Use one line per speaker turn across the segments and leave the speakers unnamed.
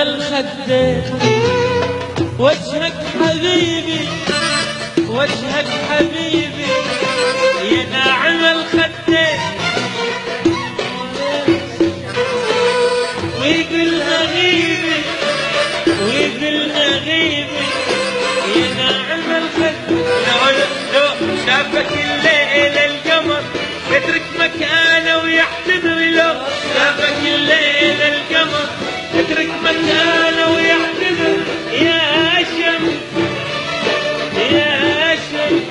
الخدين وجهك حبيبي وجهك حبيبي يا ناعم الخدين ويقول غيبي ويقول غيبي يا ناعم الخدين. لو شافك الليل القمر يترك مكانه ويحتضر، لو شافك الليل القمر يترك مكانه ويحتضر. يا شمس يا شمس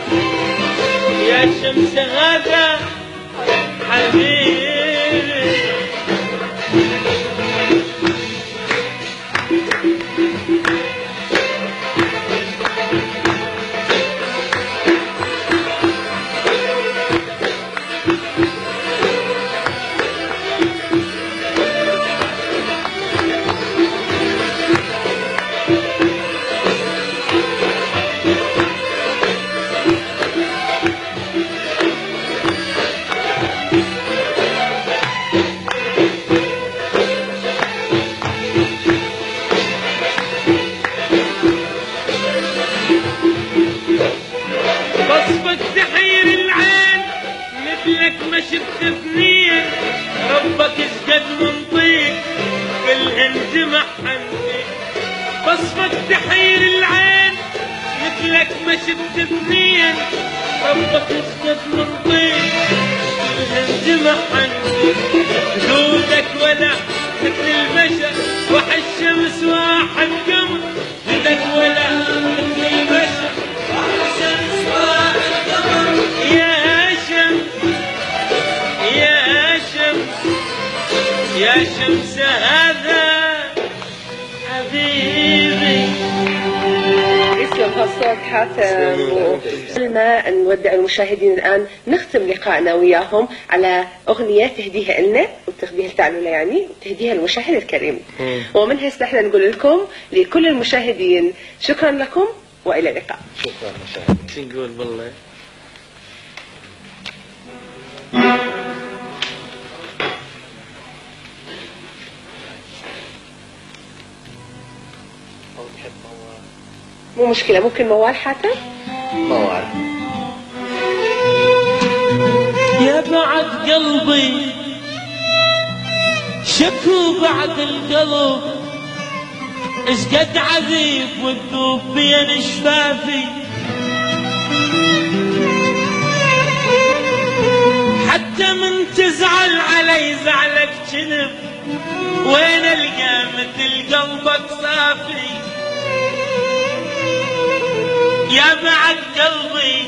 يا شمس هذا حبيبي. وصفك تحير العين مثلك ما شفت اثنين، ربك اشقد منطيق بالهنجمة حني. وصفك تحير العين مثلك ما شفت اثنين، ربك اشقد منطيق بالهنجمة حني. جودك ولا مثل البشر واحد شمس واحد قمر، جودك ولا مثل البشر واحد شمس واحد قمر. يا شمس يا شمس يا شمس هذا حبيبي.
يسلم هالصوت حاتم. قبل ما نودع المشاهدين الآن نختم لقائنا وياهم على أغنية تهديها لنا وتهديها لتعلولا، يعني تهديها للمشاهد الكريم. ومنها يسمحنا نقول لكم لكل المشاهدين شكرا لكم وإلى اللقاء.
شكرا مشاهد. شو نقول بالله؟
مو مشكلة، ممكن موال حاتم؟
موال. يا بعد قلبي شكو بعد القلب، اشقد عذيب والذوب بين شفافي. حتى من تزعل علي زعلك جنب، وين القى مثل قلبك صافي. يا بعد قلبي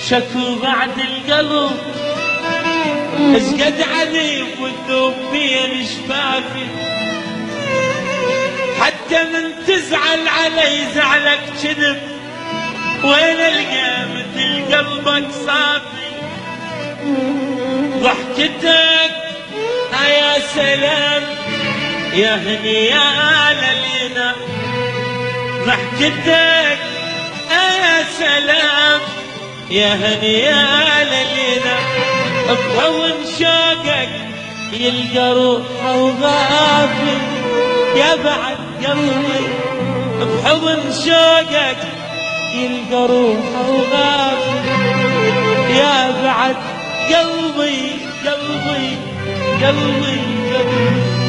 شكو بعد القلب، اشقد عذيب والذوب بين شفافي. حتى من تزعل علي زعلك كذب، وين القى مثل قلبك صافي. ضحكتك يا سلام يا هني يا لينا، ضحكتك يا سلام يا هني يا لينا. بهون شوقك يلقى روحه وغافي. يا بعد قلبي بحضن شوقك يلقى روحه وغافي. يا بعد قلبي قلبي قلبي قلبي